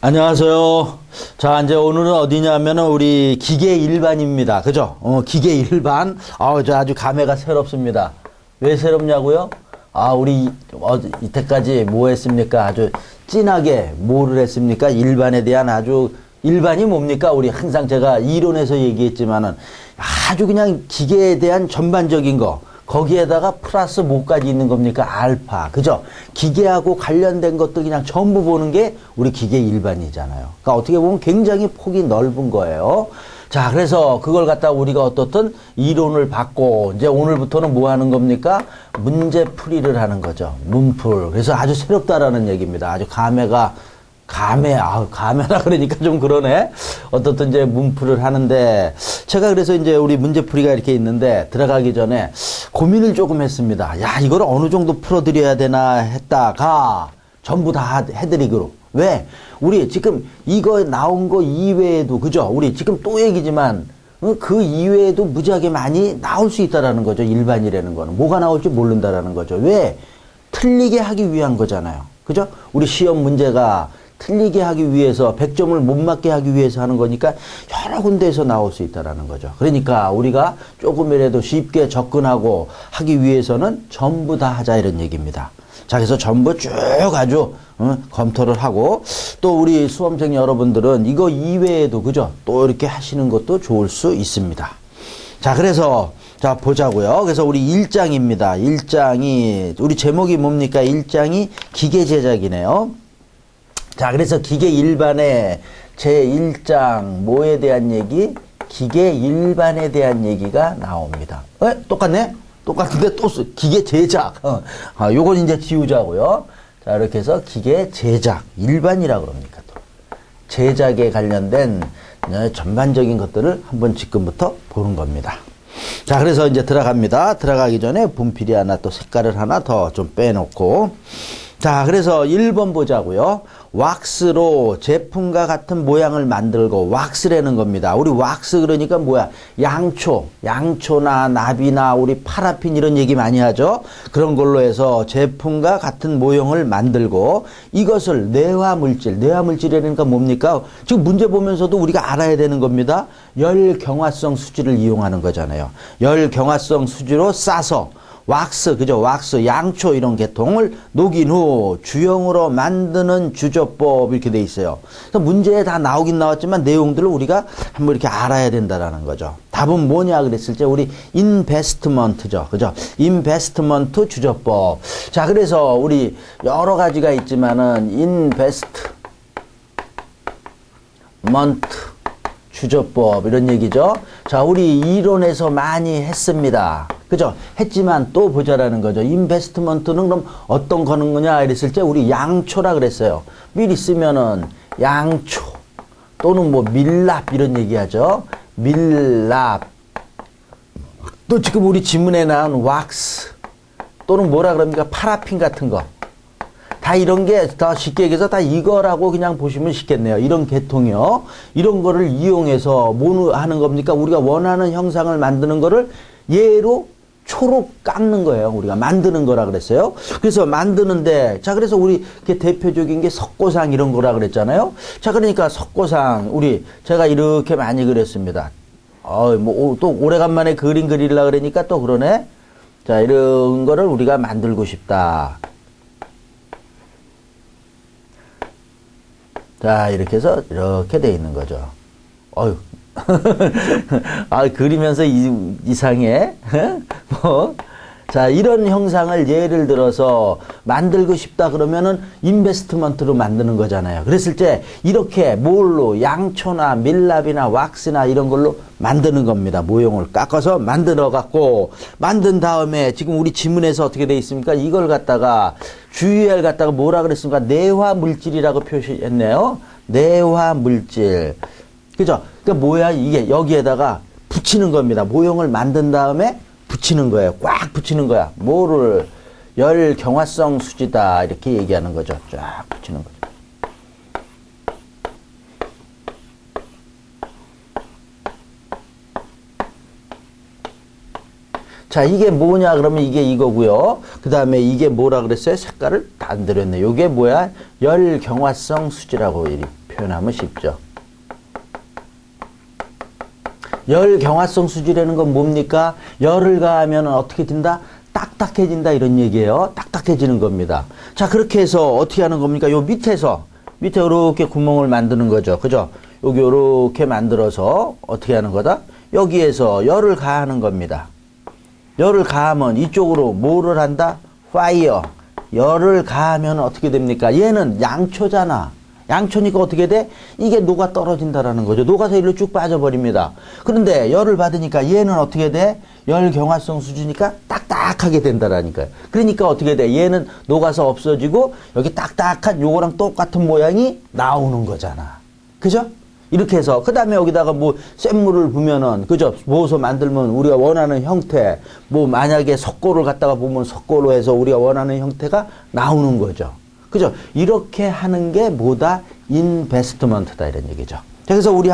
안녕하세요. 자, 이제 오늘은 어디냐면은 우리 기계 일반입니다. 그죠? 기계 일반. 저 아주 감회가 새롭습니다. 왜 새롭냐고요? 우리 이때까지 뭐 했습니까? 아주 진하게 뭐를 했습니까? 일반에 대한 아주 일반이 뭡니까? 우리 항상 제가 이론에서 얘기했지만은 아주 그냥 기계에 대한 전반적인 거. 거기에다가 플러스 뭐까지 있는 겁니까? 알파. 그죠? 기계하고 관련된 것들 그냥 전부 보는 게 우리 기계 일반이잖아요. 그러니까 어떻게 보면 굉장히 폭이 넓은 거예요. 자, 그래서 그걸 갖다가 우리가 어떻든 이론을 받고 이제 오늘부터는 뭐 하는 겁니까? 문제풀이를 하는 거죠. 문풀. 그래서 아주 새롭다라는 얘기입니다. 아주 감회라 그러니까 좀 그러네. 어떻든 이제 문풀을 하는데, 제가 그래서 이제 우리 문제풀이가 이렇게 있는데, 들어가기 전에 고민을 조금 했습니다. 야, 이걸 어느 정도 풀어드려야 되나 했다가, 전부 다 해드리기로. 왜? 우리 지금 이거 나온 거 이외에도, 그죠? 우리 지금 또 얘기지만, 그 이외에도 무지하게 많이 나올 수 있다라는 거죠. 일반이라는 거는. 뭐가 나올지 모른다라는 거죠. 왜? 틀리게 하기 위한 거잖아요. 그죠? 우리 시험 문제가 틀리게 하기 위해서 100점을 못 맞게 하기 위해서 하는 거니까 여러 군데에서 나올 수 있다라는 거죠. 그러니까 우리가 조금이라도 쉽게 접근하고 하기 위해서는 전부 다 하자 이런 얘기입니다. 자, 그래서 전부 쭉 아주 검토를 하고, 또 우리 수험생 여러분들은 이거 이외에도 그죠? 또 이렇게 하시는 것도 좋을 수 있습니다. 자, 그래서 자 보자고요. 그래서 우리 1장입니다. 1장이 우리 제목이 뭡니까? 1장이 기계 제작이네요. 자, 그래서 기계 일반의 제1장 뭐에 대한 얘기? 기계 일반에 대한 얘기가 나옵니다. 똑같네? 똑같은데 또 기계 제작. 요건 이제 지우자고요. 자, 이렇게 해서 기계 제작 일반이라고 그럽니까? 또 제작에 관련된 전반적인 것들을 한번 지금부터 보는 겁니다. 자, 그래서 이제 들어갑니다. 들어가기 전에 분필이 하나 또 색깔을 하나 더 좀 빼놓고, 자, 그래서 1번 보자고요. 왁스로 제품과 같은 모양을 만들고, 왁스라는 겁니다. 우리 왁스 그러니까 뭐야? 양초나 나비나 우리 파라핀 이런 얘기 많이 하죠. 그런 걸로 해서 제품과 같은 모형을 만들고, 이것을 내화물질이라니까 뭡니까? 지금 문제 보면서도 우리가 알아야 되는 겁니다. 열경화성 수지를 이용하는 거잖아요. 열경화성 수지로 싸서 왁스, 그죠? 왁스, 양초 이런 계통을 녹인 후 주형으로 만드는 주조법 이렇게 돼 있어요. 그래서 문제에 다 나오긴 나왔지만 내용들을 우리가 한번 이렇게 알아야 된다라는 거죠. 답은 뭐냐 그랬을 때 우리 인베스트먼트죠. 그죠? 인베스트먼트 주조법. 자, 그래서 우리 여러 가지가 있지만은 인베스트먼트 주조법 이런 얘기죠. 자, 우리 이론에서 많이 했습니다. 그죠? 했지만 또 보자라는 거죠. 인베스트먼트는 그럼 어떤 거는 거냐 이랬을 때 우리 양초라 그랬어요. 미리 쓰면은 양초 또는 뭐 밀랍 이런 얘기하죠. 밀랍. 또 지금 우리 지문에 나온 왁스 또는 뭐라 그럽니까? 파라핀 같은 거. 다 이런 게 더 쉽게 얘기해서 다 이거라고 그냥 보시면 쉽겠네요. 이런 계통이요. 이런 거를 이용해서 뭐 하는 겁니까? 우리가 원하는 형상을 만드는 거를 얘로 초로 깎는 거예요. 우리가 만드는 거라 그랬어요. 그래서 만드는데, 자, 그래서 우리 대표적인 게 석고상 이런 거라 그랬잖아요. 자, 그러니까 석고상, 제가 이렇게 많이 그렸습니다. 또 오래간만에 그림 그리려고 그러니까 또 그러네. 자, 이런 거를 우리가 만들고 싶다. 자, 이렇게 해서 이렇게 돼 있는 거죠. 그리면서 이상해. 자, 이런 형상을 예를 들어서 만들고 싶다 그러면은 인베스트먼트로 만드는 거잖아요. 그랬을 때 이렇게 뭘로 양초나 밀랍이나 왁스나 이런 걸로 만드는 겁니다. 모형을 깎아서 만들어 갖고, 만든 다음에 지금 우리 지문에서 어떻게 돼 있습니까? 이걸 갖다가 주의할 갖다가 뭐라 그랬습니까? 내화 물질이라고 표시했네요. 내화 물질. 그죠? 그러니까 뭐야? 이게 여기에다가 붙이는 겁니다. 모형을 만든 다음에 붙이는 거예요. 꽉 붙이는 거야. 뭐를 열경화성 수지다 이렇게 얘기하는 거죠. 쫙 붙이는 거죠. 자, 이게 뭐냐 그러면 이게 이거고요. 그 다음에 이게 뭐라 그랬어요? 색깔을 다 안 드렸네. 요게 뭐야? 열경화성 수지라고 표현하면 쉽죠. 열 경화성 수지라는 건 뭡니까? 열을 가하면 어떻게 된다? 딱딱해진다 이런 얘기예요. 딱딱해지는 겁니다. 자, 그렇게 해서 어떻게 하는 겁니까? 요 밑에 이렇게 구멍을 만드는 거죠. 그죠? 여기 요렇게 만들어서 어떻게 하는 거다? 여기에서 열을 가하는 겁니다. 열을 가하면 이쪽으로 뭐를 한다? 파이어. 열을 가하면 어떻게 됩니까? 얘는 양초잖아. 양초니까 어떻게 돼? 이게 녹아 떨어진다라는 거죠. 녹아서 일로 쭉 빠져버립니다. 그런데 열을 받으니까 얘는 어떻게 돼? 열 경화성 수지니까 딱딱하게 된다라니까요. 그러니까 어떻게 돼? 얘는 녹아서 없어지고 여기 딱딱한 요거랑 똑같은 모양이 나오는 거잖아. 그죠? 이렇게 해서 그 다음에 여기다가 뭐 쇳물을 부으면은 그죠? 부어서 만들면 우리가 원하는 형태, 뭐 만약에 석고를 갖다가 보면 석고로 해서 우리가 원하는 형태가 나오는 거죠. 그죠? 이렇게 하는 게 뭐다? 인베스트먼트다 이런 얘기죠. 그래서 우리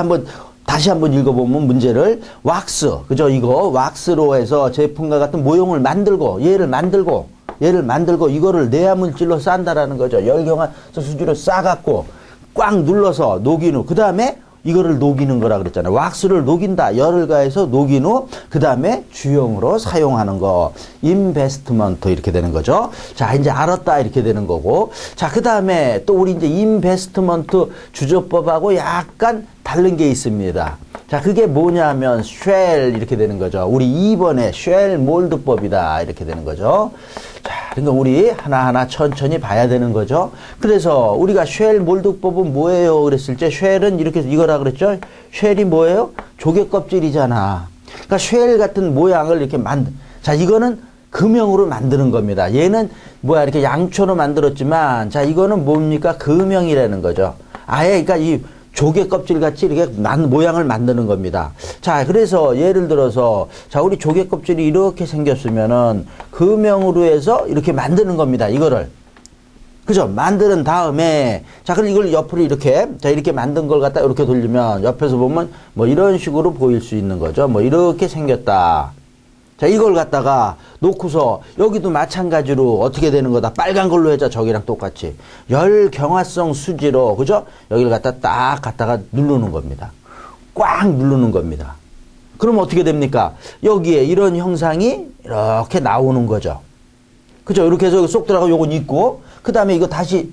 다시 한번 읽어보면 문제를 왁스, 그죠? 이거 왁스로 해서 제품과 같은 모형을 만들고 얘를 만들고 이거를 내화 물질로 싼다라는 거죠. 열경화 수지로 싸갖고 꽉 눌러서 녹인 후 그 다음에 이거를 녹이는 거라 그랬잖아요. 왁스를 녹인다. 열을 가해서 녹인 후 그 다음에 주용으로 사용하는 거. 인베스트먼트 이렇게 되는 거죠. 자, 이제 알았다 이렇게 되는 거고. 자, 그 다음에 또 우리 이제 인베스트먼트 주조법하고 약간 다른 게 있습니다. 자, 그게 뭐냐면 쉘 이렇게 되는 거죠. 우리 2번에 쉘 몰드법이다 이렇게 되는 거죠. 자, 그러니까 우리 하나하나 천천히 봐야 되는 거죠. 그래서 우리가 쉘 몰드법은 뭐예요? 그랬을 때 쉘은 이거라 그랬죠. 쉘이 뭐예요? 조개 껍질이잖아. 그러니까 쉘 같은 모양을 이렇게 자, 이거는 금형으로 만드는 겁니다. 얘는 이렇게 양초로 만들었지만 자, 이거는 뭡니까? 금형이라는 거죠. 아예 그러니까 이 조개 껍질 같이 이렇게 모양을 만드는 겁니다. 자, 그래서 예를 들어서 자, 우리 조개 껍질이 이렇게 생겼으면은 금형으로 해서 이렇게 만드는 겁니다. 이거를. 그죠? 만드는 다음에 자, 그럼 이걸 옆으로 이렇게 만든 걸 갖다 이렇게 돌리면 옆에서 보면 뭐 이런 식으로 보일 수 있는 거죠. 뭐 이렇게 생겼다. 자, 이걸 갖다가 놓고서 여기도 마찬가지로 어떻게 되는 거다. 빨간 걸로 해자 저기랑 똑같이. 열 경화성 수지로, 그죠? 여기를 갖다가 누르는 겁니다. 꽉 누르는 겁니다. 그럼 어떻게 됩니까? 여기에 이런 형상이 이렇게 나오는 거죠. 그죠? 이렇게 해서 쏙 들어가고 요건 있고, 그 다음에 이거 다시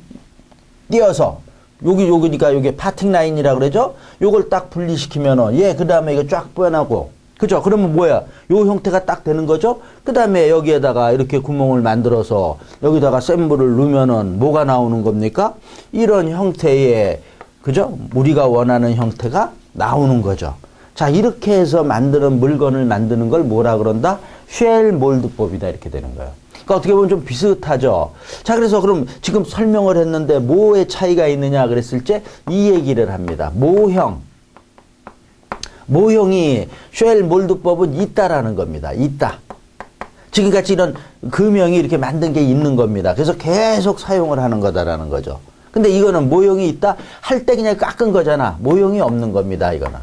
띄어서, 요기니까 요게 파팅 라인이라 그러죠? 요걸 딱 분리시키면은, 그 다음에 이거 쫙 빼나고, 그죠? 그러면 뭐야? 요 형태가 딱 되는 거죠? 그 다음에 여기에다가 이렇게 구멍을 만들어서 여기다가 샘물을 넣으면은 뭐가 나오는 겁니까? 이런 형태의, 그죠? 우리가 원하는 형태가 나오는 거죠. 자, 이렇게 해서 만드는 물건을 만드는 걸 뭐라 그런다? 쉘 몰드법이다. 이렇게 되는 거예요. 그러니까 어떻게 보면 좀 비슷하죠. 자, 그래서 그럼 지금 설명을 했는데 뭐의 차이가 있느냐 그랬을 때 이 얘기를 합니다. 모형이 쉘 몰드법은 있다라는 겁니다. 있다. 지금같이 이런 금형이 이렇게 만든 게 있는 겁니다. 그래서 계속 사용을 하는 거다라는 거죠. 근데 이거는 모형이 있다? 할 때 그냥 깎은 거잖아. 모형이 없는 겁니다. 이거는.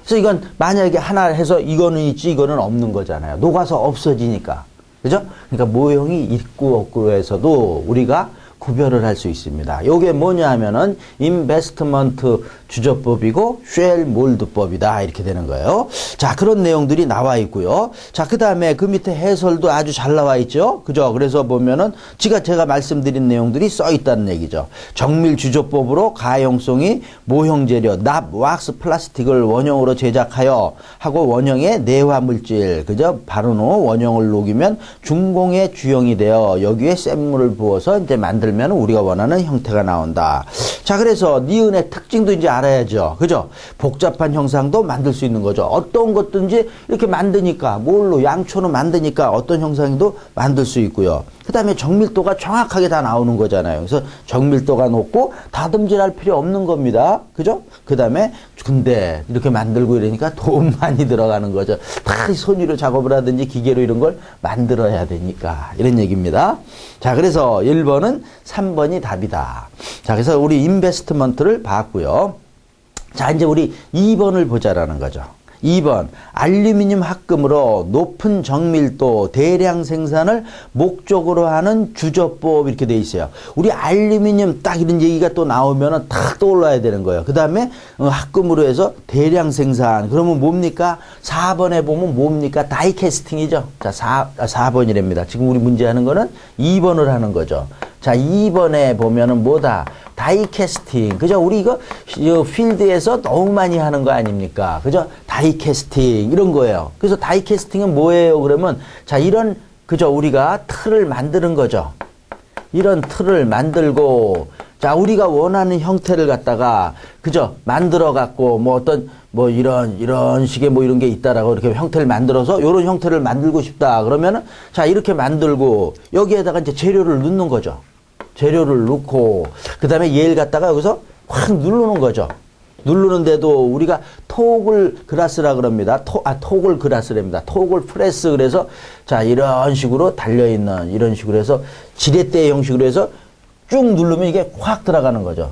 그래서 이건 만약에 하나 해서 이거는 있지 이거는 없는 거잖아요. 녹아서 없어지니까. 그죠? 그러니까 모형이 있고 없고 해서도 우리가 구별을 할 수 있습니다. 요게 뭐냐 하면은 인베스트먼트 주조법이고 쉘 몰드법이다 이렇게 되는 거예요. 자, 그런 내용들이 나와 있고요. 자, 그 다음에 그 밑에 해설도 아주 잘 나와 있죠. 그죠? 그래서 보면은 제가 말씀드린 내용들이 써 있다는 얘기죠. 정밀 주조법으로 가용성이 모형 재료 납 왁스 플라스틱을 원형으로 제작하여 하고 원형의 내화 물질 그죠? 바른 후 원형을 녹이면 중공의 주형이 되어 여기에 샘물을 부어서 이제 만들면 우리가 원하는 형태가 나온다. 자, 그래서 니은의 특징도 이제 알아야죠. 그죠? 복잡한 형상도 만들 수 있는 거죠. 어떤 것든지 이렇게 만드니까, 뭘로, 양초로 만드니까 어떤 형상도 만들 수 있고요. 그 다음에 정밀도가 정확하게 다 나오는 거잖아요. 그래서 정밀도가 높고 다듬질할 필요 없는 겁니다. 그죠? 그 다음에 근데 이렇게 만들고 이러니까 돈 많이 들어가는 거죠. 다 손으로 작업을 하든지 기계로 이런 걸 만들어야 되니까 이런 얘기입니다. 자, 그래서 1번은 3번이 답이다. 자, 그래서 우리 인베스트먼트를 봤고요. 자, 이제 우리 2번을 보자라는 거죠. 2번 알루미늄 합금으로 높은 정밀도 대량 생산을 목적으로 하는 주조법 이렇게 돼 있어요. 우리 알루미늄 딱 이런 얘기가 또 나오면은 탁 떠올라야 되는 거예요. 그 다음에 합금으로 해서 대량 생산. 그러면 뭡니까? 4번에 보면 뭡니까? 다이캐스팅이죠. 자, 4번이랍니다. 지금 우리 문제 하는 거는 2번을 하는 거죠. 자, 2번에 보면은 뭐다? 다이캐스팅. 그죠? 우리 이거 필드에서 너무 많이 하는 거 아닙니까? 그죠? 다이캐스팅. 이런 거예요. 그래서 다이캐스팅은 뭐예요? 그러면, 자, 이런, 그죠? 우리가 틀을 만드는 거죠. 이런 틀을 만들고, 자, 우리가 원하는 형태를 갖다가, 그죠? 만들어 갖고, 뭐 어떤, 뭐 이런 식의 뭐 이런 게 있다라고 이렇게 형태를 만들어서 요런 형태를 만들고 싶다. 그러면은, 자, 이렇게 만들고, 여기에다가 이제 재료를 넣는 거죠. 재료를 넣고 그 다음에 얘를 갖다가 여기서 확 누르는 거죠. 누르는데도 우리가 토글 그라스라 그럽니다. 토글 그라스랍니다. 토글 프레스. 그래서 자, 이런 식으로 달려있는 이런 식으로 해서 지렛대 형식으로 해서 쭉 누르면 이게 확 들어가는 거죠.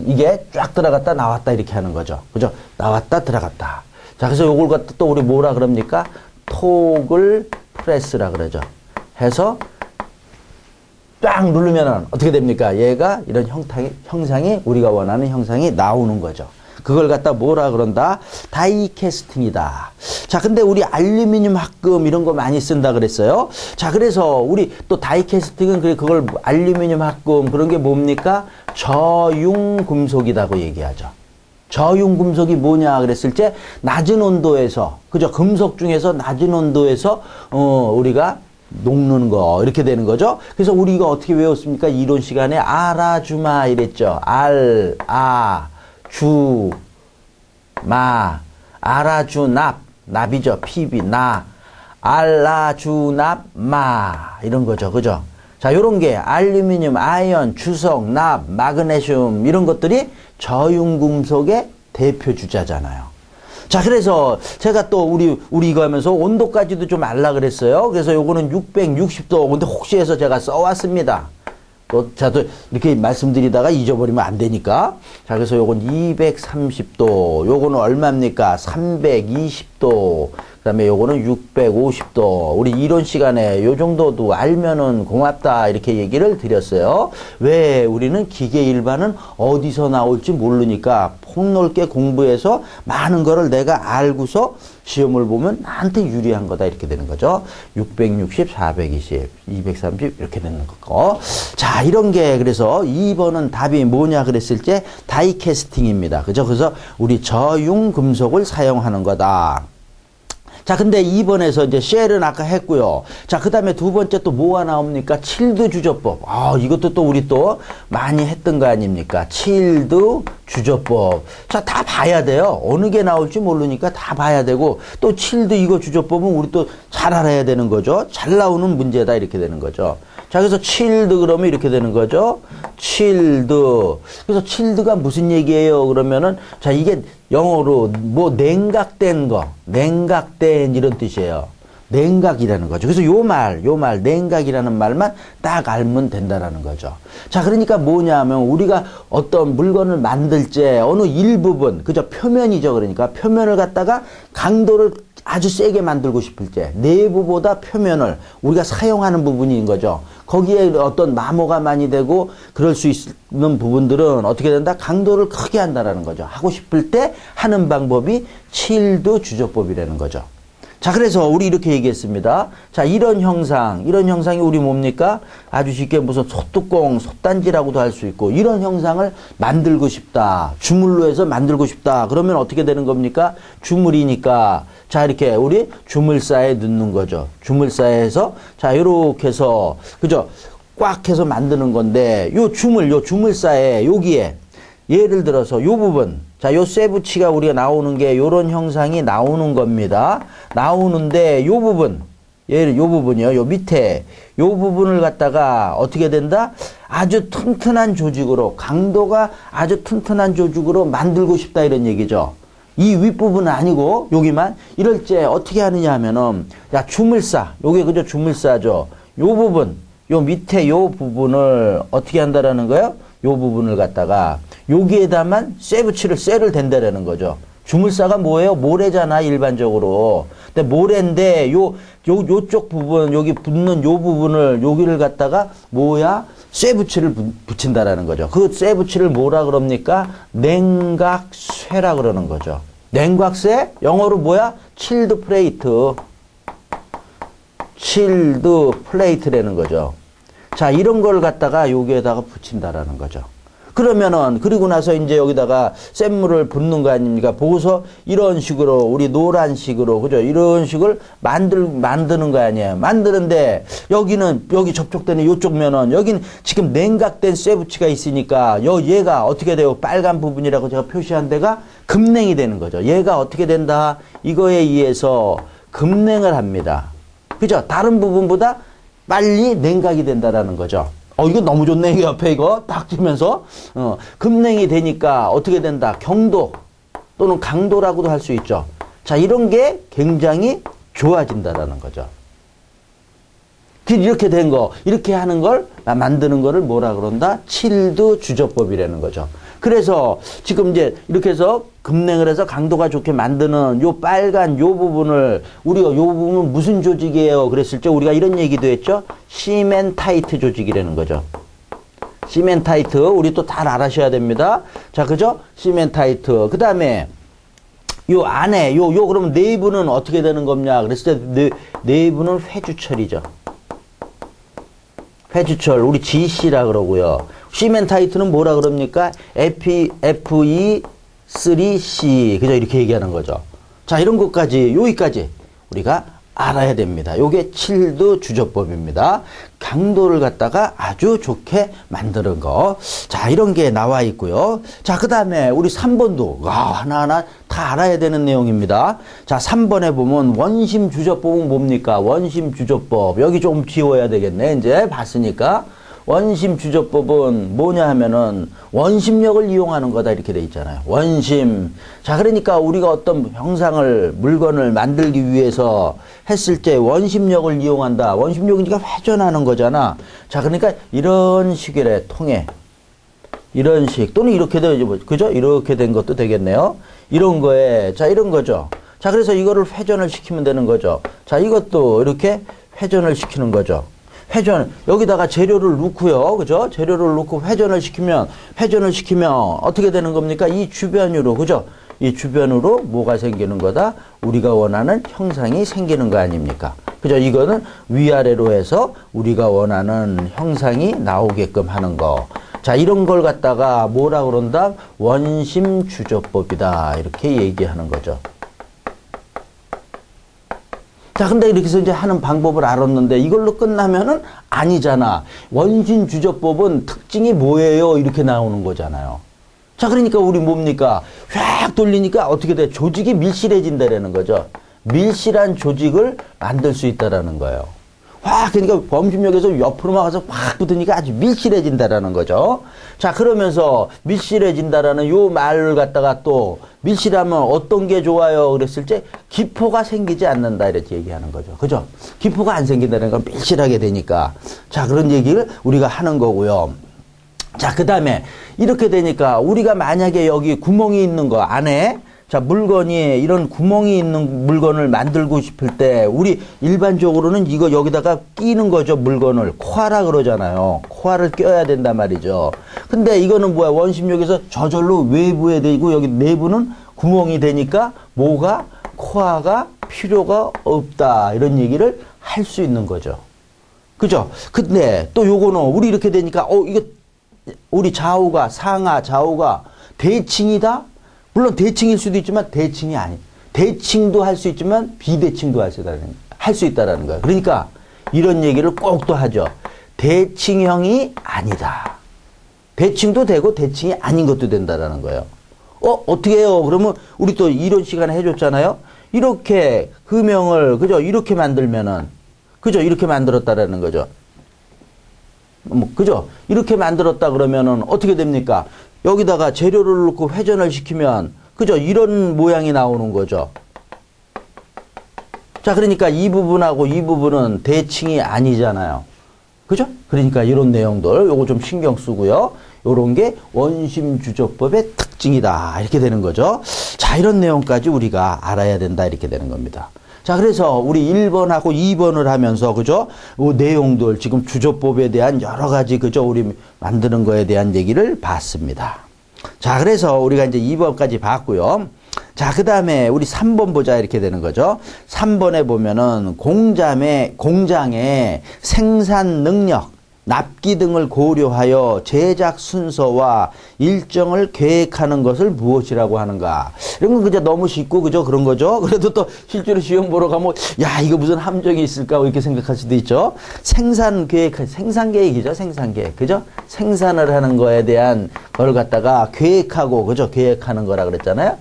이게 쫙 들어갔다 나왔다 이렇게 하는 거죠. 그죠? 나왔다 들어갔다. 자, 그래서 요걸 갖다 또 우리 뭐라 그럽니까? 토글 프레스라 그러죠. 해서 쫙 누르면은 어떻게 됩니까? 얘가 이런 형상이 우리가 원하는 형상이 나오는 거죠. 그걸 갖다 뭐라 그런다? 다이캐스팅이다. 자, 근데 우리 알루미늄 합금 이런 거 많이 쓴다 그랬어요. 자, 그래서 우리 또 다이캐스팅은 그걸 알루미늄 합금 그런 게 뭡니까? 저융금속이라고 얘기하죠. 저융금속이 뭐냐 그랬을 때 낮은 온도에서, 그죠? 금속 중에서 낮은 온도에서 우리가 녹는 거 이렇게 되는 거죠. 그래서 우리 이거 어떻게 외웠습니까? 이론 시간에 알아주마 이랬죠. 알아주마 알아주납 납이죠. PB 나 알아주납 마 이런 거죠. 그죠? 자, 요런 게 알루미늄, 아연, 주석, 납, 마그네슘 이런 것들이 저융금속의 대표 주자잖아요. 자, 그래서 제가 또 우리 이거 하면서 온도까지도 좀 알라 그랬어요. 그래서 요거는 660도. 근데 혹시 해서 제가 써왔습니다. 또 이렇게 말씀드리다가 잊어버리면 안 되니까. 자, 그래서 요건 230도. 요거는 얼마입니까? 320도. 그 다음에 요거는 650도. 우리 이론 시간에 요 정도도 알면은 고맙다. 이렇게 얘기를 드렸어요. 왜? 우리는 기계 일반은 어디서 나올지 모르니까 폭넓게 공부해서 많은 거를 내가 알고서 시험을 보면 나한테 유리한 거다. 이렇게 되는 거죠. 660, 420, 230 이렇게 되는 거. 자, 이런 게 그래서 2번은 답이 뭐냐 그랬을 때 다이캐스팅입니다. 그죠? 그래서 우리 저융금속을 사용하는 거다. 자, 근데 2번에서 이제 쉘은 아까 했고요. 자, 그 다음에 두 번째 또 뭐가 나옵니까? 칠드 주조법. 이것도 또 우리 또 많이 했던 거 아닙니까? 칠드 주조법. 자, 다 봐야 돼요. 어느 게 나올지 모르니까 다 봐야 되고, 또 칠드 이거 주조법은 우리 또 잘 알아야 되는 거죠. 잘 나오는 문제다. 이렇게 되는 거죠. 자, 그래서 칠드 그러면 이렇게 되는 거죠. 칠드. 그래서 칠드가 무슨 얘기예요? 그러면은, 자, 이게 영어로 뭐 냉각된 거, 냉각된 이런 뜻이에요. 냉각이라는 거죠. 그래서 요 말, 냉각이라는 말만 딱 알면 된다라는 거죠. 자, 그러니까 뭐냐면 우리가 어떤 물건을 만들 때 어느 일부분, 그죠? 표면이죠. 그러니까 표면을 갖다가 강도를 아주 세게 만들고 싶을 때 내부보다 표면을 우리가 사용하는 부분인 거죠. 거기에 어떤 마모가 많이 되고 그럴 수 있는 부분들은 어떻게 된다? 강도를 크게 한다라는 거죠. 하고 싶을 때 하는 방법이 칠드 주조법이라는 거죠. 자, 그래서 우리 이렇게 얘기했습니다. 자, 이런 형상이 우리 뭡니까? 아주 쉽게 무슨 솥뚜껑, 솥단지라고도 할 수 있고, 이런 형상을 만들고 싶다. 주물로 해서 만들고 싶다. 그러면 어떻게 되는 겁니까? 주물이니까. 자, 이렇게 우리 주물사에 넣는 거죠. 주물사에 해서, 자, 요렇게 해서, 그죠? 꽉 해서 만드는 건데, 요 주물사에, 여기에, 예를 들어서 요 부분, 자, 요 쇠붙이가 우리가 나오는 게 요런 형상이 나오는 겁니다. 나오는데 요 부분, 요 부분이요. 요 밑에 요 부분을 갖다가 어떻게 된다? 아주 튼튼한 조직으로, 강도가 아주 튼튼한 조직으로 만들고 싶다 이런 얘기죠. 이 윗부분은 아니고 여기만. 이럴 때 어떻게 하느냐 하면은, 야, 주물사, 요게 그죠? 주물사죠. 요 부분, 요 밑에 요 부분을 어떻게 한다라는 거예요? 요 부분을 갖다가 여기에다만 쇠를 댄다라는 거죠. 주물사가 뭐예요? 모래잖아, 일반적으로. 근데 모래인데, 요쪽 부분, 여기 붙는 요 부분을, 여기를 갖다가, 뭐야? 쇠붙이를 붙인다라는 거죠. 그 쇠붙이를 뭐라 그럽니까? 냉각쇠라 그러는 거죠. 냉각쇠? 영어로 뭐야? 칠드 플레이트. 칠드 플레이트라는 거죠. 자, 이런 걸 갖다가 여기에다가 붙인다라는 거죠. 그러면은, 그리고 나서 이제 여기다가 쇳물을 붓는 거 아닙니까? 보고서 이런 식으로, 우리 노란식으로, 그죠? 이런 식을 만드는 거 아니에요. 만드는데, 여기 접촉되는 요쪽 면은, 여기는 지금 냉각된 쇠붙이가 있으니까, 얘가 어떻게 돼요? 빨간 부분이라고 제가 표시한 데가 급냉이 되는 거죠. 얘가 어떻게 된다? 이거에 의해서 급냉을 합니다. 그죠? 다른 부분보다 빨리 냉각이 된다라는 거죠. 이거 너무 좋네. 이거 옆에 이거 딱 주면서, 급냉이 되니까 어떻게 된다? 경도 또는 강도라고도 할 수 있죠. 자, 이런 게 굉장히 좋아진다라는 거죠. 이렇게 된 거, 이렇게 하는 걸, 만드는 거를 뭐라 그런다? 칠드 주조법이라는 거죠. 그래서 지금 이제 이렇게 해서 급냉을 해서 강도가 좋게 만드는 요 빨간 요 부분을, 우리가 요 부분은 무슨 조직이에요? 그랬을 때 우리가 이런 얘기도 했죠? 시멘타이트 조직이라는 거죠. 시멘타이트, 우리 또 잘 알아셔야 됩니다. 자, 그죠? 시멘타이트. 그 다음에 요 안에, 그러면 내부는 어떻게 되는 겁냐? 그랬을 때 내부는 회주철이죠. 회주철, 우리 GC라 그러고요. 시멘타이트는 뭐라 그럽니까? FE3C. 그죠? 이렇게 얘기하는 거죠. 자, 이런 것까지, 여기까지 우리가 알아야 됩니다. 요게 칠드 주조법입니다. 강도를 갖다가 아주 좋게 만드는 거. 자, 이런 게 나와 있고요. 자, 그 다음에 우리 3번도 하나하나 다 알아야 되는 내용입니다. 자, 3번에 보면 원심 주조법은 뭡니까? 원심 주조법. 여기 좀 지워야 되겠네. 이제 봤으니까. 원심 주조법은 뭐냐 하면은 원심력을 이용하는 거다 이렇게 돼 있잖아요. 원심. 자, 그러니까 우리가 어떤 형상을, 물건을 만들기 위해서 했을 때 원심력을 이용한다. 원심력이니까 회전하는 거잖아. 자, 그러니까 이런 식의 통해. 이런 식. 또는 이렇게 되죠. 그죠? 이렇게 된 것도 되겠네요. 이런 거에. 자, 이런 거죠. 자, 그래서 이거를 회전을 시키면 되는 거죠. 자, 이것도 이렇게 회전을 시키는 거죠. 회전, 여기다가 재료를 넣고요. 그죠? 재료를 넣고 회전을 시키면 어떻게 되는 겁니까? 이 주변으로, 그죠? 이 주변으로 뭐가 생기는 거다? 우리가 원하는 형상이 생기는 거 아닙니까? 그죠? 이거는 위아래로 해서 우리가 원하는 형상이 나오게끔 하는 거. 자, 이런 걸 갖다가 뭐라 그런다? 원심 주조법이다. 이렇게 얘기하는 거죠. 자, 근데 이렇게 해서 이제 하는 방법을 알았는데 이걸로 끝나면은 아니잖아. 원심 주조법은 특징이 뭐예요? 이렇게 나오는 거잖아요. 자, 그러니까 우리 뭡니까? 휙 돌리니까 어떻게 돼? 조직이 밀실해진다라는 거죠. 밀실한 조직을 만들 수 있다라는 거예요. 그러니까 원심력에서 옆으로 막아서 확 붙으니까 아주 밀실해진다라는 거죠. 자, 그러면서 밀실해진다라는 요 말을 갖다가 또 밀실하면 어떤 게 좋아요? 그랬을 때 기포가 생기지 않는다 이렇게 얘기하는 거죠. 그죠? 기포가 안 생긴다는 건 밀실하게 되니까. 자, 그런 얘기를 우리가 하는 거고요. 자, 그 다음에 이렇게 되니까 우리가 만약에 여기 구멍이 있는 거 안에, 자, 물건이 이런 구멍이 있는 물건을 만들고 싶을 때 우리 일반적으로는 이거 여기다가 끼는 거죠. 물건을 코아라 그러잖아요. 코아를 껴야 된단 말이죠. 근데 이거는 뭐야? 원심력에서 저절로 외부에 되고 여기 내부는 구멍이 되니까 뭐가? 코아가 필요가 없다. 이런 얘기를 할 수 있는 거죠. 그죠? 근데 또 요거는 우리 이렇게 되니까 이거 우리 좌우가, 상하 좌우가 대칭이다? 물론 대칭일 수도 있지만 대칭이 아니. 대칭도 할 수 있지만 비대칭도 할 수 있다라는 거예요. 그러니까 이런 얘기를 꼭 또 하죠. 대칭형이 아니다. 대칭도 되고 대칭이 아닌 것도 된다라는 거예요. 어떻게 해요? 그러면 우리 또 이론 시간에 해줬잖아요. 이렇게 금형을, 그죠? 이렇게 만들면은, 그죠? 이렇게 만들었다라는 거죠. 그죠? 이렇게 만들었다 그러면은 어떻게 됩니까? 여기다가 재료를 넣고 회전을 시키면, 그죠? 이런 모양이 나오는 거죠. 자, 그러니까 이 부분하고 이 부분은 대칭이 아니잖아요. 그죠? 그러니까 이런 내용들, 요거 좀 신경 쓰고요. 요런 게 원심주조법의 특징이다. 이렇게 되는 거죠. 자, 이런 내용까지 우리가 알아야 된다. 이렇게 되는 겁니다. 자, 그래서 우리 1번하고 2번을 하면서, 그죠? 그 내용들, 지금 주조법에 대한 여러 가지, 그죠? 우리 만드는 거에 대한 얘기를 봤습니다. 자, 그래서 우리가 이제 2번까지 봤고요. 자, 그 다음에 우리 3번 보자. 이렇게 되는 거죠. 3번에 보면은 공장의 생산 능력, 납기 등을 고려하여 제작 순서와 일정을 계획하는 것을 무엇이라고 하는가. 이런 건 그냥 너무 쉽고, 그죠? 그런 거죠. 그래도 또 실제로 시험 보러 가면, 야, 이거 무슨 함정이 있을까? 이렇게 생각할 수도 있죠. 생산 계획이죠. 생산 계획. 그죠? 생산을 하는 거에 대한 걸 갖다가 계획하고, 그죠? 계획하는 거라 그랬잖아요.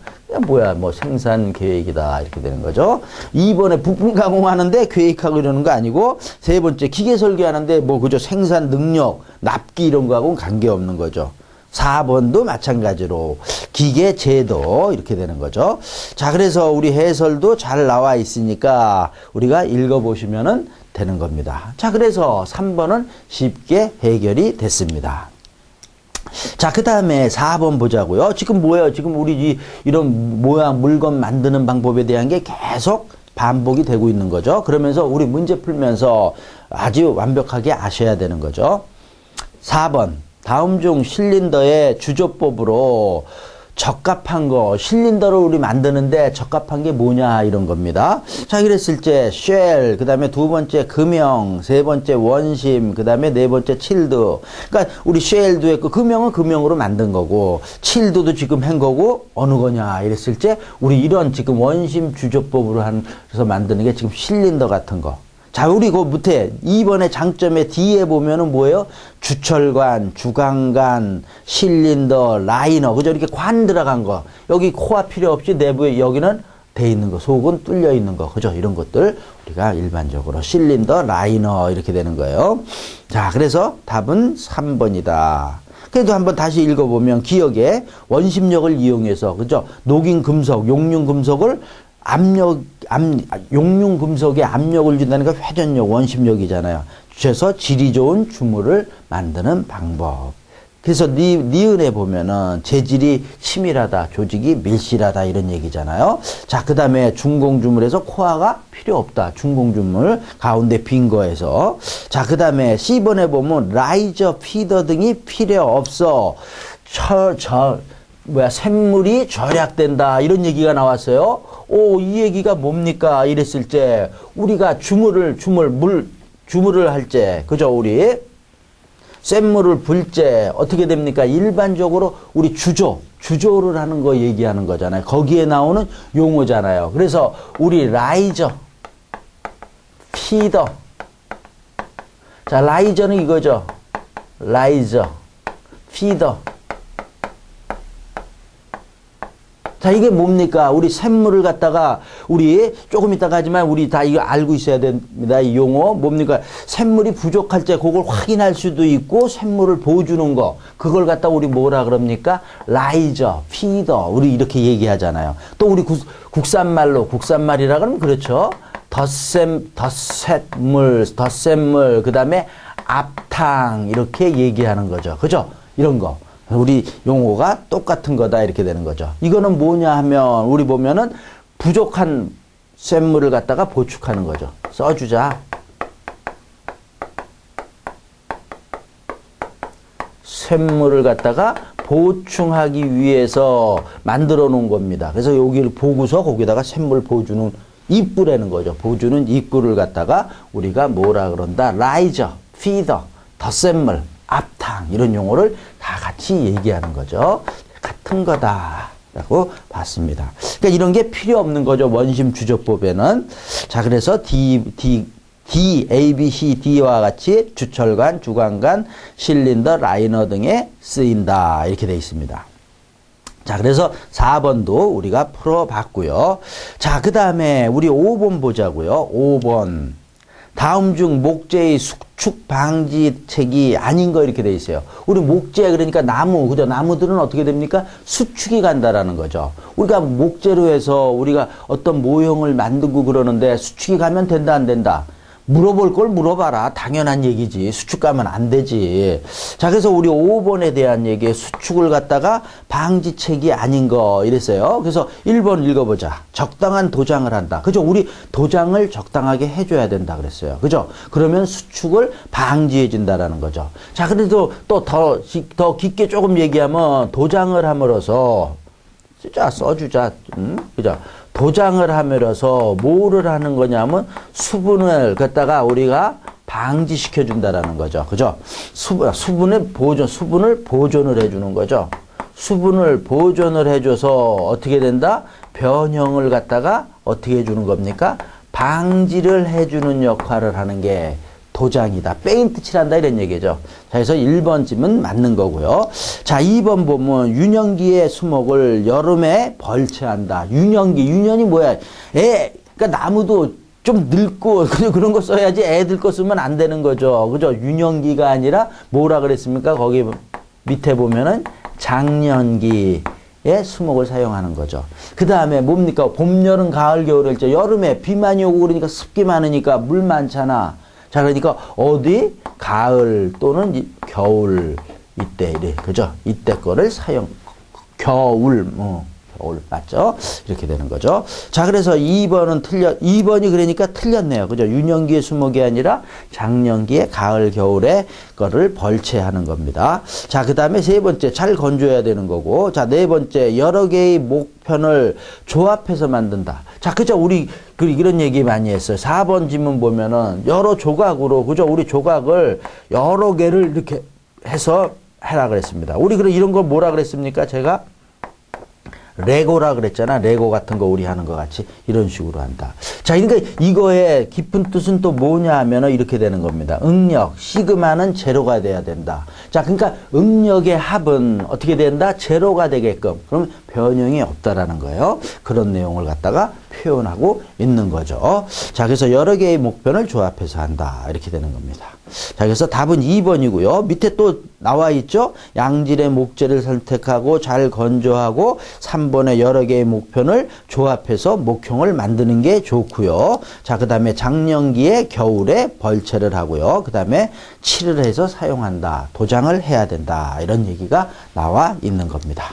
뭐야, 뭐 생산 계획이다. 이렇게 되는 거죠. 2번에 부품 가공하는데 계획하고 이러는 거 아니고, 3번째 기계 설계하는데 뭐, 그죠? 생산 능력, 납기 이런 거하고는 관계없는 거죠. 4번도 마찬가지로 기계 제도 이렇게 되는 거죠. 자, 그래서 우리 해설도 잘 나와 있으니까 우리가 읽어보시면 되는 겁니다. 자, 그래서 3번은 쉽게 해결이 됐습니다. 자, 그 다음에 4번 보자고요. 지금 뭐예요? 지금 우리 이런 모양, 물건 만드는 방법에 대한 게 계속 반복이 되고 있는 거죠. 그러면서 우리 문제 풀면서 아주 완벽하게 아셔야 되는 거죠. 4번. 다음 중 실린더의 주조법으로 적합한 거, 실린더를 우리 만드는데 적합한 게 뭐냐, 이런 겁니다. 자, 그랬을 때 쉘, 그 다음에 2번째 금형, 3번째 원심, 그 다음에 4번째 칠드. 그러니까 우리 쉘도 했고, 금형은 금형으로 만든 거고, 칠드도 지금 한 거고, 어느 거냐 이랬을 때 우리 이런 지금 원심 주조법으로 해서 만드는 게 지금 실린더 같은 거. 자, 우리 그 밑에 2번의 장점에 D에 보면은 뭐예요? 주철관, 주강관, 실린더, 라이너, 그죠? 이렇게 관 들어간 거. 여기 코가 필요 없이 내부에 여기는 돼 있는 거, 속은 뚫려 있는 거, 그죠? 이런 것들 우리가 일반적으로 실린더, 라이너 이렇게 되는 거예요. 자, 그래서 답은 3번이다. 그래도 한번 다시 읽어보면 기억에 원심력을 이용해서, 그죠? 녹인 금속, 용융 금속을 용융 금속에 압력을 준다는 게 회전력, 원심력이잖아요. 그래서 질이 좋은 주물을 만드는 방법. 그래서 니은에 보면은 재질이 치밀하다, 조직이 밀실하다 이런 얘기잖아요. 자, 그 다음에 중공주물에서 코아가 필요 없다. 중공주물 가운데 빈 거에서. 자, 그 다음에 C번에 보면 라이저, 피더 등이 필요 없어. 샘물이 절약된다. 이런 얘기가 나왔어요. 이 얘기가 뭡니까? 이랬을 때, 우리가 주물을 할 때, 그죠? 우리, 샘물을 불 때, 어떻게 됩니까? 일반적으로 우리 주조를 하는 거 얘기하는 거잖아요. 거기에 나오는 용어잖아요. 그래서 우리 라이저, 피더. 자, 라이저는 이거죠. 라이저, 피더. 자, 이게 뭡니까? 우리 샘물을 갖다가, 우리 조금 이따가 하지만 우리 다 이거 알고 있어야 됩니다. 이 용어. 뭡니까? 샘물이 부족할 때 그걸 확인할 수도 있고, 샘물을 보여주는 거. 그걸 갖다 우리 뭐라 그럽니까? 라이저, 피더. 우리 이렇게 얘기하잖아요. 또 우리 국산말이라 그러면 그렇죠. 덧샘물, 그 다음에 앞탕. 이렇게 얘기하는 거죠. 그죠? 이런 거. 우리 용어가 똑같은 거다 이렇게 되는 거죠. 이거는 뭐냐 하면 우리 보면은 부족한 샘물을 갖다가 보충하는 거죠. 써주자. 샘물을 갖다가 보충하기 위해서 만들어 놓은 겁니다. 그래서 여기를 보고서 거기다가 샘물 보주는 입구라는 거죠. 보주는 입구를 갖다가 우리가 뭐라 그런다? 라이저, 피더, 덧샘물, 앞탕 이런 용어를 다 같이 얘기하는 거죠. 같은 거다라고 봤습니다. 그러니까 이런 게 필요 없는 거죠. 원심 주조법에는. 자, 그래서 A, B, C, D와 같이 주철관, 주강관, 실린더, 라이너 등에 쓰인다. 이렇게 되어 있습니다. 자, 그래서 4번도 우리가 풀어봤고요. 자, 그 다음에 우리 5번 보자고요. 5번. 다음 중 목재의 수축 방지책이 아닌 거 이렇게 돼 있어요. 우리 목재 그러니까 나무, 그죠? 나무들은 어떻게 됩니까? 수축이 간다라는 거죠. 우리가 목재로 해서 우리가 어떤 모형을 만들고 그러는데 수축이 가면 된다 안 된다? 물어볼 걸 물어봐라. 당연한 얘기지. 수축 가면 안 되지. 자, 그래서 우리 5번에 대한 얘기에 수축을 갖다가 방지책이 아닌 거 이랬어요. 그래서 1번 읽어보자. 적당한 도장을 한다. 그죠? 우리 도장을 적당하게 해줘야 된다 그랬어요. 그죠? 그러면 수축을 방지해준다라는 거죠. 자, 그래도 또 더 깊게 조금 얘기하면 도장을 함으로써 써주자. 그죠? 도장을 함으로써 뭐를 하는 거냐면 수분을 갖다가 우리가 방지시켜 준다라는 거죠. 그죠? 수분을 보존을 해주는 거죠. 수분을 보존을 해줘서 어떻게 된다? 변형을 갖다가 어떻게 해주는 겁니까? 방지를 해주는 역할을 하는 게 도장이다. 페인트 칠한다 이런 얘기죠. 자, 그래서 1번 짐은 맞는 거고요. 자, 2번 보면 유년기의 수목을 여름에 벌채한다. 유년이 뭐야? 그러니까 나무도 좀 늙고 그런 거 써야지 애들 거 쓰면 안 되는 거죠. 그죠? 유년기가 아니라 뭐라 그랬습니까? 거기 밑에 보면은 장년기의 수목을 사용하는 거죠. 그 다음에 뭡니까? 봄, 여름, 가을, 겨울을 여름에 비 많이 오고 그러니까 습기 많으니까 물 많잖아. 자, 그러니까 어디? 가을 또는 겨울 이때 이래. 그죠? 이때 거를 겨울 맞죠? 이렇게 되는 거죠. 자, 그래서 2번이 그러니까 틀렸네요. 그죠? 유년기의 수목이 아니라 장년기의 가을, 겨울의 거를 벌채하는 겁니다. 자, 그 다음에 세 번째, 잘 건조해야 되는 거고. 자, 네 번째, 여러 개의 목편을 조합해서 만든다. 자, 그죠? 우리 이런 얘기 많이 했어요. 4번 지문 보면은 여러 조각으로, 그죠? 우리 조각을 여러 개를 이렇게 해서 해라 그랬습니다. 우리 이런 걸 뭐라 그랬습니까? 제가 레고라 그랬잖아. 레고 같은 거 우리 하는 거 같이 이런 식으로 한다. 자, 그러니까 이거의 깊은 뜻은 또 뭐냐 하면은 이렇게 되는 겁니다. 응력, 시그마는 제로가 돼야 된다. 자, 그러니까 응력의 합은 어떻게 된다? 제로가 되게끔. 그럼 변형이 없다라는 거예요. 그런 내용을 갖다가 표현하고 있는 거죠. 자, 그래서 여러 개의 목편을 조합해서 한다. 이렇게 되는 겁니다. 자, 그래서 답은 2번이고요. 밑에 또 나와 있죠? 양질의 목재를 선택하고 잘 건조하고 3번에 여러 개의 목편을 조합해서 목형을 만드는 게 좋고요. 자, 그 다음에 장년기에 겨울에 벌채를 하고요. 그 다음에 칠을 해서 사용한다. 도장을 해야 된다. 이런 얘기가 나와 있는 겁니다.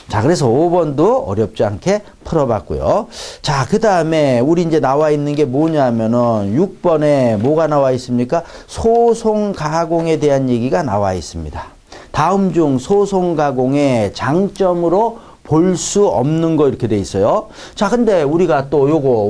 자, 그래서 5번도 어렵지 않게 풀어봤고요. 자, 그 다음에 우리 이제 나와 있는 게 뭐냐면은 6번에 뭐가 나와 있습니까? 소송 가공에 대한 얘기가 나와 있습니다. 다음 중 소송 가공의 장점으로 볼 수 없는 거 이렇게 돼 있어요. 자, 근데 우리가 또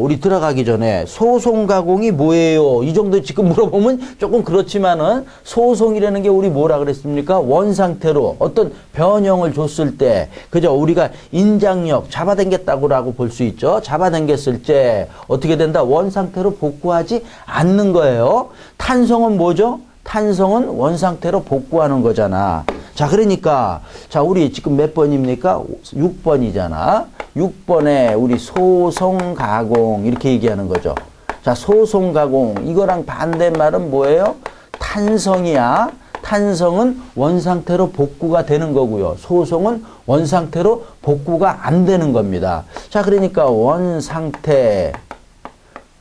우리 들어가기 전에 소송 가공이 뭐예요? 이 정도 지금 물어보면 조금 그렇지만은 소송이라는 게 우리 뭐라 그랬습니까? 원상태로 어떤 변형을 줬을 때, 그죠? 우리가 인장력 잡아당겼다고라고 볼 수 있죠. 잡아당겼을 때 어떻게 된다? 원상태로 복구하지 않는 거예요. 탄성은 뭐죠? 탄성은 원상태로 복구하는 거잖아. 자, 그러니까, 자, 우리 지금 몇 번입니까? 6번이잖아. 6번에 우리 소송 가공, 이렇게 얘기하는 거죠. 자, 소송 가공, 이거랑 반대말은 뭐예요? 탄성이야. 탄성은 원상태로 복구가 되는 거고요. 소송은 원상태로 복구가 안 되는 겁니다. 자, 그러니까 원상태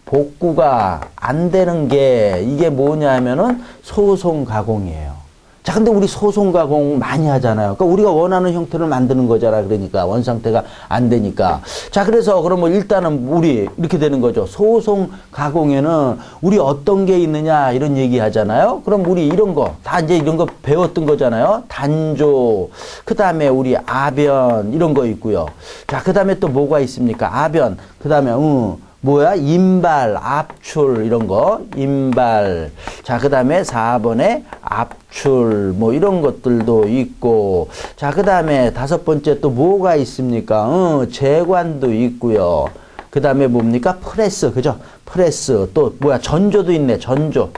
복구가 안 되는 게 이게 뭐냐면은 소송 가공이에요. 자, 근데 우리 소송 가공 많이 하잖아요. 그러니까 우리가 원하는 형태를 만드는 거잖아. 그러니까 원상태가 안 되니까. 자, 그래서 그러면 일단은 우리 이렇게 되는 거죠. 소송 가공에는 우리 어떤 게 있느냐 이런 얘기 하잖아요. 그럼 우리 이런 거 다 이제 이런 거 배웠던 거잖아요. 단조, 그 다음에 우리 아변 이런 거 있고요. 자, 그 다음에 또 뭐가 있습니까? 아변, 그 다음에 뭐야? 인발, 압출, 이런 거. 인발. 자, 그 다음에 4번에 압출, 뭐, 이런 것들도 있고. 자, 그 다음에 5번째 또 뭐가 있습니까? 재관도 있고요. 그 다음에 뭡니까? 프레스, 그죠? 프레스. 또, 뭐야? 전조도 있네, 전조.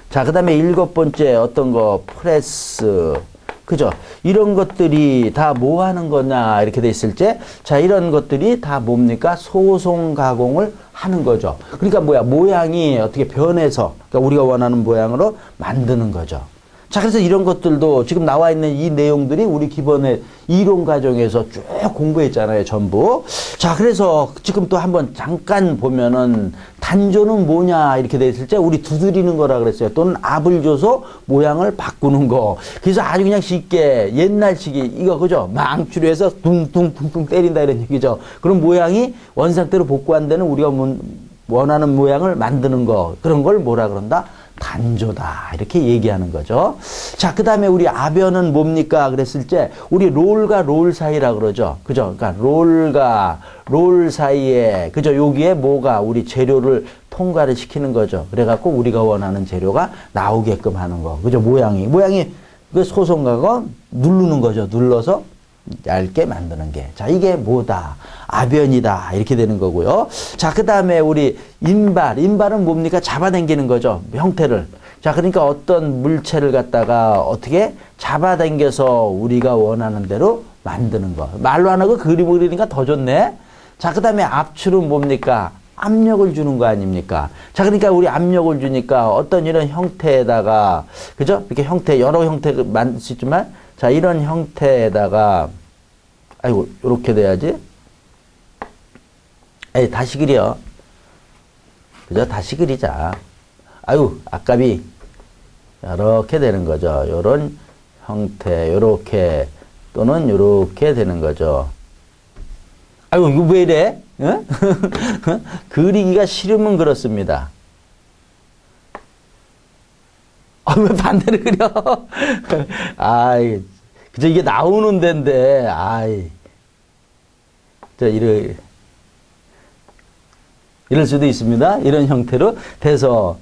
자, 그 다음에 7번째 어떤 거? 프레스. 그죠? 이런 것들이 다 뭐 하는 거냐, 이렇게 돼 있을 때, 자, 이런 것들이 다 뭡니까? 소송 가공을 하는 거죠. 그러니까 뭐야? 모양이 어떻게 변해서, 그러니까 우리가 원하는 모양으로 만드는 거죠. 자, 그래서 이런 것들도 지금 나와 있는 이 내용들이 우리 기본의 이론 과정에서 쭉 공부했잖아요, 전부. 자, 그래서 지금 또 한번 잠깐 보면은 단조는 뭐냐 이렇게 돼 있을 때 우리 두드리는 거라 그랬어요. 또는 압을 줘서 모양을 바꾸는 거. 그래서 아주 그냥 쉽게 옛날식이 이거 그죠? 망치로 해서 둥둥둥둥 때린다 이런 얘기죠. 그럼 모양이 원상태로 복구 안 되는 우리가 원하는 모양을 만드는 거. 그런 걸 뭐라 그런다? 단조다 이렇게 얘기하는 거죠. 자, 그 다음에 우리 아변은 뭡니까 그랬을 때 우리 롤과 롤 사이라 그러죠. 그죠? 그러니까 롤과 롤 사이에 그죠? 여기에 뭐가 우리 재료를 통과를 시키는 거죠. 그래갖고 우리가 원하는 재료가 나오게끔 하는 거. 그죠? 모양이 그 소송가고 누르는 거죠. 눌러서 얇게 만드는 게. 자, 이게 뭐다? 아변이다. 이렇게 되는 거고요. 자, 그 다음에 우리 인발은 뭡니까? 잡아당기는 거죠. 형태를. 자, 그러니까 어떤 물체를 갖다가 어떻게 잡아당겨서 우리가 원하는 대로 만드는 거. 말로 안 하고 그림을 그리니까 더 좋네. 자, 그 다음에 압출은 뭡니까? 압력을 주는 거 아닙니까? 자, 그러니까 우리 압력을 주니까 어떤 이런 형태에다가, 그죠? 이렇게 여러 형태를 만들 수 있지만, 자, 이런 형태에다가, 아이고, 요렇게 돼야지. 에이, 다시 그려. 그죠? 다시 그리자. 아유, 아깝이. 요렇게 되는 거죠. 요런 형태, 요렇게, 또는 요렇게 되는 거죠. 아유, 이거 왜 이래? 응? 그리기가 싫으면 그렇습니다. 왜 반대로 그려? 아이, 그저 이게 나오는 데인데, 아이. 이럴 수도 있습니다. 이런 형태로 돼서,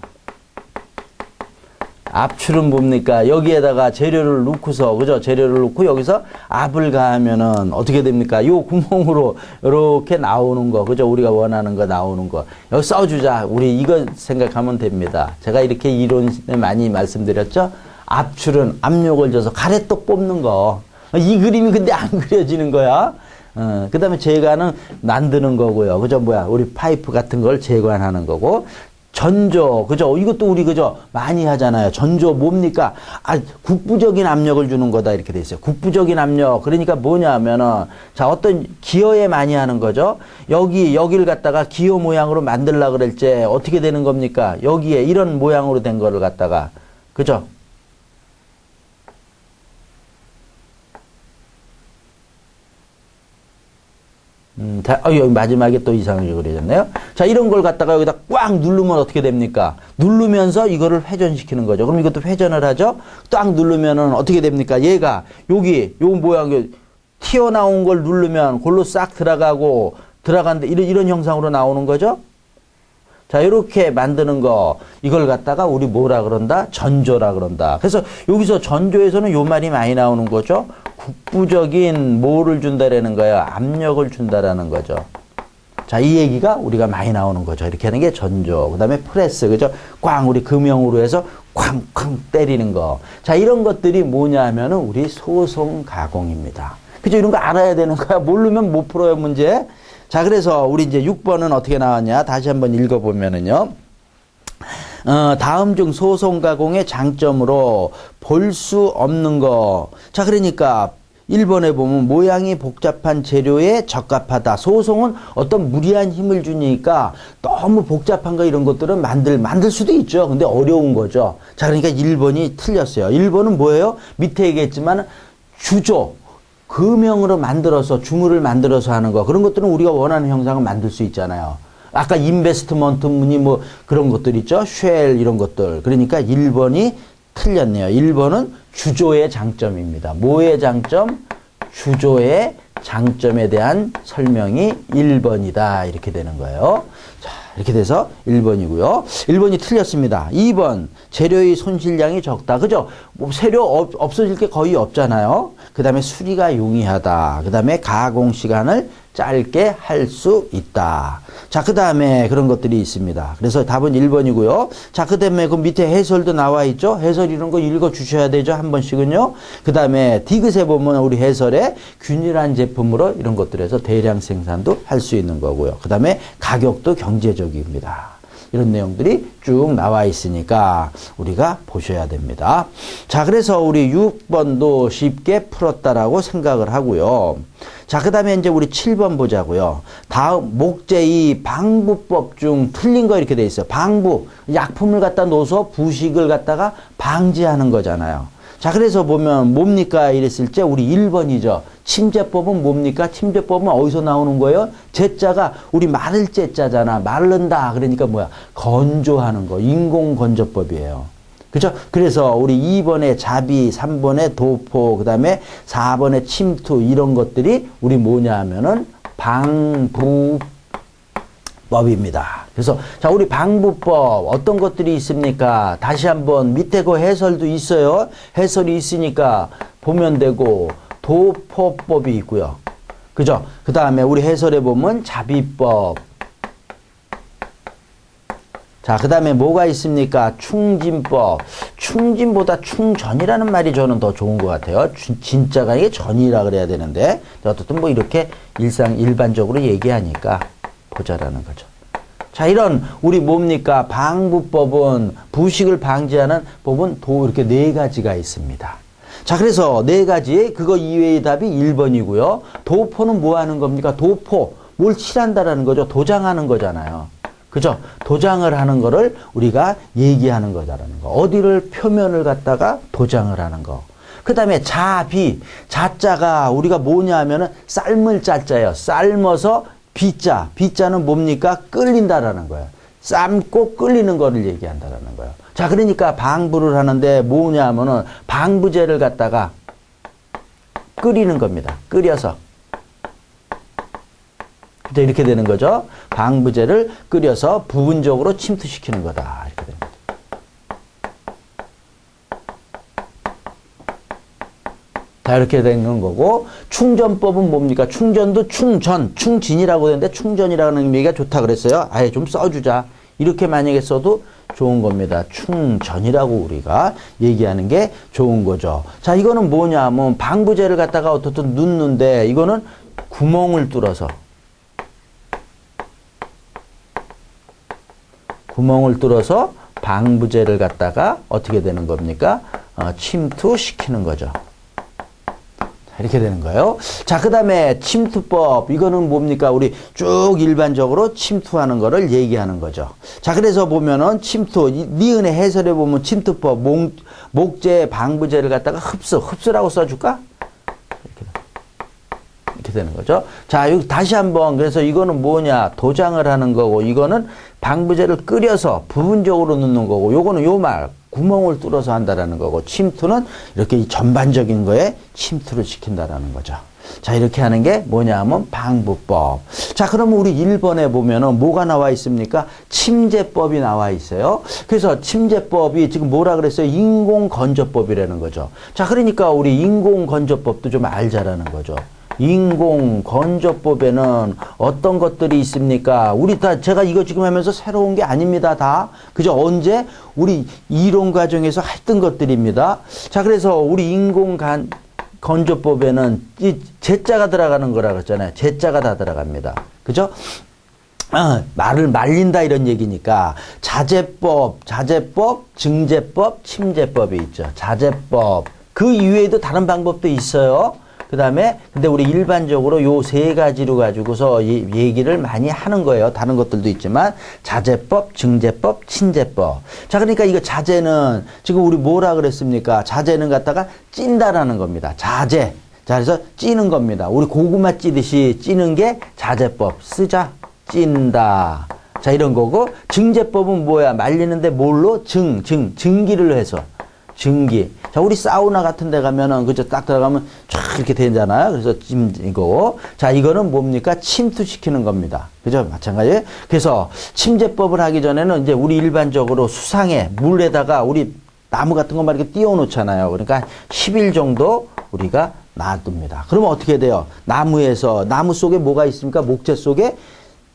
압출은 뭡니까? 여기에다가 재료를 넣고서, 그죠? 재료를 넣고 여기서 압을 가하면은 어떻게 됩니까? 요 구멍으로 이렇게 나오는 거, 그죠? 우리가 원하는 거 나오는 거. 여기 써주자. 우리 이거 생각하면 됩니다. 제가 이렇게 이론에 많이 말씀드렸죠? 압출은 압력을 줘서 가래떡 뽑는 거. 이 그림이 근데 안 그려지는 거야. 그 다음에 제관은 만드는 거고요. 그죠? 우리 파이프 같은 걸 제관하는 거고. 전조, 그죠? 이것도 우리, 그죠? 많이 하잖아요. 전조 뭡니까? 국부적인 압력을 주는 거다. 이렇게 돼 있어요. 국부적인 압력. 그러니까 뭐냐 하면은, 자, 어떤 기어에 많이 하는 거죠? 여기를 갖다가 기어 모양으로 만들려고 그럴 때 어떻게 되는 겁니까? 여기에 이런 모양으로 된 거를 갖다가, 그죠? 여기 마지막에 또 이상하게 그려졌네요. 자, 이런 걸 갖다가 여기다 꽉 누르면 어떻게 됩니까? 누르면서 이거를 회전시키는 거죠. 그럼 이것도 회전을 하죠? 딱 누르면은 어떻게 됩니까? 얘가, 요 모양, 튀어나온 걸 누르면 골로 싹 들어가는데 이런 형상으로 나오는 거죠? 자, 이렇게 만드는 거, 이걸 갖다가 우리 뭐라 그런다? 전조라 그런다. 그래서 여기서 전조에서는 요 말이 많이 나오는 거죠? 국부적인 뭐를 준다라는 거예요? 압력을 준다라는 거죠. 자, 이 얘기가 우리가 많이 나오는 거죠. 이렇게 하는 게 전조. 그 다음에 프레스, 그죠? 꽝, 우리 금형으로 해서 쾅쾅 때리는 거. 자, 이런 것들이 뭐냐 하면은 우리 소송 가공입니다. 그죠? 이런 거 알아야 되는 거야. 모르면 못 풀어요, 문제. 자, 그래서 우리 이제 6번은 어떻게 나왔냐? 다시 한번 읽어보면은요. 다음 중 소송 가공의 장점으로 볼 수 없는 거. 자, 그러니까 1번에 보면 모양이 복잡한 재료에 적합하다. 소송은 어떤 무리한 힘을 주니까 너무 복잡한 거 이런 것들은 만들 수도 있죠. 근데 어려운 거죠. 자, 그러니까 1번이 틀렸어요. 1번은 뭐예요? 밑에 얘기했지만 주조. 금형으로 만들어서 주물을 만들어서 하는 거. 그런 것들은 우리가 원하는 형상을 만들 수 있잖아요. 아까 인베스트먼트 문이 뭐 그런 것들 있죠. 쉘 이런 것들. 그러니까 1번이 틀렸네요. 1번은 주조의 장점입니다. 뭐의 장점? 주조의 장점에 대한 설명이 1번이다. 이렇게 되는 거예요. 자, 이렇게 돼서 1번이고요. 1번이 틀렸습니다. 2번, 재료의 손실량이 적다. 그죠? 뭐 재료 없어질 게 거의 없잖아요. 그 다음에 수리가 용이하다. 그 다음에 가공 시간을 짧게 할 수 있다. 자, 그 다음에 그런 것들이 있습니다. 그래서 답은 1번이고요. 자, 그 다음에 그 밑에 해설도 나와 있죠. 해설 이런 거 읽어 주셔야 되죠. 한 번씩은요. 그 다음에 디귿에 보면 우리 해설에 균일한 제품으로 이런 것들에서 대량 생산도 할 수 있는 거고요. 그 다음에 가격도 경제적입니다. 이런 내용들이 쭉 나와 있으니까 우리가 보셔야 됩니다. 자, 그래서 우리 6번도 쉽게 풀었다라고 생각을 하고요. 자, 그 다음에 이제 우리 7번 보자고요. 다음, 목재의 방부법 중 틀린 거 이렇게 돼 있어요. 방부, 약품을 갖다 놓아서 부식을 갖다가 방지하는 거잖아요. 자, 그래서 보면 뭡니까 이랬을 때 우리 1번이죠. 침제법은 뭡니까? 침제법은 어디서 나오는 거예요? 제자가 우리 마를 제자잖아. 마른다. 그러니까 뭐야? 건조하는 거. 인공건조법이에요. 그죠? 그래서 우리 2번에 자비, 3번에 도포, 그 다음에 4번에 침투 이런 것들이 우리 뭐냐 하면은 방부법입니다. 그래서 자, 우리 방부법 어떤 것들이 있습니까? 다시 한번 밑에 그 해설도 있어요. 해설이 있으니까 보면 되고 도포법이 있고요. 그죠? 그 다음에 우리 해설에 보면 자비법. 자, 그 다음에 뭐가 있습니까? 충진법. 충진보다 충전이라는 말이 저는 더 좋은 것 같아요. 진짜가 이게 전이라 그래야 되는데 어쨌든 뭐 이렇게 일반적으로 얘기하니까 보자라는 거죠. 자, 이런 우리 뭡니까? 방부법은 부식을 방지하는 법은 이렇게 4가지가 있습니다. 자, 그래서 4가지 그거 이외의 답이 1번이고요. 도포는 뭐 하는 겁니까? 도포. 뭘 칠한다라는 거죠. 도장하는 거잖아요. 그죠? 도장을 하는 거를 우리가 얘기하는 거다라는 거. 어디를 표면을 갖다가 도장을 하는 거. 그 다음에 자비. 자자가 우리가 뭐냐 하면은 삶을 자자예요. 삶아서 비자. 비자는 뭡니까? 끓인다라는 거예요. 삶고 끓이는 거를 얘기한다라는 거예요. 자, 그러니까 방부를 하는데 뭐냐 하면은 방부제를 갖다가 끓이는 겁니다. 끓여서. 이렇게 되는 거죠. 방부제를 끓여서 부분적으로 침투시키는 거다. 이렇게 되는 거죠. 자, 이렇게 되는 거고, 충전법은 뭡니까? 충전도 충진이라고 되는데 충전이라는 의미가 좋다 그랬어요. 아예 좀 써주자. 이렇게 만약에 써도 좋은 겁니다. 충전이라고 우리가 얘기하는 게 좋은 거죠. 자, 이거는 뭐냐 하면 방부제를 갖다가 어떻든 넣는데 이거는 구멍을 뚫어서 방부제를 갖다가 어떻게 되는 겁니까? 침투시키는 거죠. 이렇게 되는 거예요. 자, 그 다음에 침투법. 이거는 뭡니까? 우리 쭉 일반적으로 침투하는 거를 얘기하는 거죠. 자, 그래서 보면은 침투, 니은의 해설에 보면 침투법, 목재, 방부제를 갖다가 흡수라고 써줄까? 이렇게 되는 거죠. 자, 여기 다시 한번, 그래서 이거는 뭐냐? 도장을 하는 거고, 이거는 방부제를 끓여서 부분적으로 넣는 거고, 요거는 요 말, 구멍을 뚫어서 한다라는 거고, 침투는 이렇게 전반적인 거에 침투를 시킨다라는 거죠. 자, 이렇게 하는 게 뭐냐 하면 방부법. 자, 그러면 우리 1번에 보면은 뭐가 나와 있습니까? 침제법이 나와 있어요. 그래서 침제법이 지금 뭐라 그랬어요? 인공건조법이라는 거죠. 자, 그러니까 우리 인공건조법도 좀 알자라는 거죠. 인공건조법에는 어떤 것들이 있습니까? 우리 다 제가 이거 지금 하면서 새로운 게 아닙니다. 다. 그죠? 언제? 우리 이론 과정에서 했던 것들입니다. 자, 그래서 우리 인공건조법에는 이 제자가 들어가는 거라 그랬잖아요. 제자가 다 들어갑니다. 그죠? 말을 말린다 이런 얘기니까 자재법, 증제법, 침제법이 있죠. 자재법. 그 이외에도 다른 방법도 있어요. 그 다음에 근데 우리 일반적으로 요 3가지로 가지고서 얘기를 많이 하는 거예요. 다른 것들도 있지만 자재법, 증제법, 침제법. 자, 그러니까 이거 자재는 지금 우리 뭐라 그랬습니까? 자재는 갖다가 찐다라는 겁니다. 자재. 자, 그래서 찌는 겁니다. 우리 고구마 찌듯이 찌는 게 자재법. 쓰자. 찐다. 자, 이런 거고, 증제법은 뭐야? 말리는데 뭘로? 증기를 해서. 증기. 자, 우리 사우나 같은 데 가면은, 그죠? 딱 들어가면 쫙 이렇게 되잖아요. 그래서 이거. 자, 이거는 뭡니까? 침투시키는 겁니다. 그죠? 마찬가지. 그래서 침제법을 하기 전에는 이제 우리 일반적으로 수상에, 물에다가 우리 나무 같은 것만 이렇게 띄워 놓잖아요. 그러니까 10일 정도 우리가 놔둡니다. 그러면 어떻게 돼요? 나무 속에 뭐가 있습니까? 목재 속에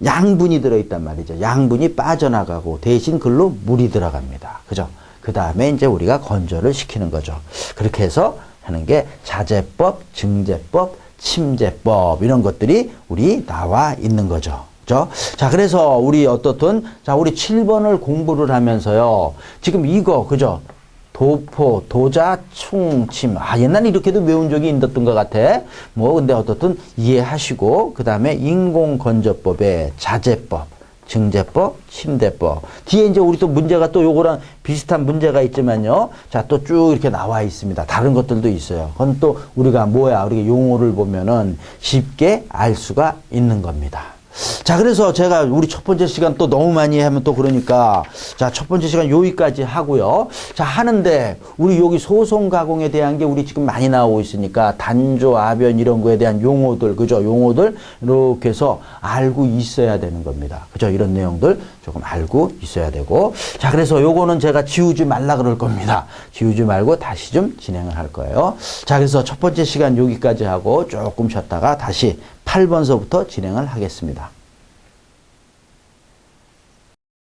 양분이 들어있단 말이죠. 양분이 빠져나가고 대신 글로 물이 들어갑니다. 그죠? 그 다음에 이제 우리가 건조를 시키는 거죠. 그렇게 해서 하는 게 자재법, 증제법, 침제법 이런 것들이 우리 나와 있는 거죠. 그죠? 자, 그래서 우리 어떻든, 자, 우리 7번을 공부를 하면서요. 지금 이거, 그죠? 도포, 도자, 충침. 아, 옛날에 이렇게도 외운 적이 있었던 것 같아. 뭐, 근데 어떻든 이해하시고, 그 다음에 인공건조법의 자재법, 증제법, 침대법. 뒤에 이제 우리 또 문제가 또 요거랑 비슷한 문제가 있지만요. 자, 또 쭉 이렇게 나와 있습니다. 다른 것들도 있어요. 그건 또 우리가 우리가 용어를 보면은 쉽게 알 수가 있는 겁니다. 자, 그래서 제가 우리 첫 번째 시간 또 너무 많이 하면 또 그러니까 자, 첫 번째 시간 여기까지 하고요. 자, 하는데 우리 여기 소송 가공에 대한 게 우리 지금 많이 나오고 있으니까 단조, 아변 이런 거에 대한 용어들, 그죠? 용어들 이렇게 해서 알고 있어야 되는 겁니다. 그죠? 이런 내용들 조금 알고 있어야 되고. 자, 그래서 요거는 제가 지우지 말라 그럴 겁니다. 지우지 말고 다시 좀 진행을 할 거예요. 자, 그래서 첫 번째 시간 여기까지 하고 조금 쉬었다가 다시 8번서부터 진행을 하겠습니다.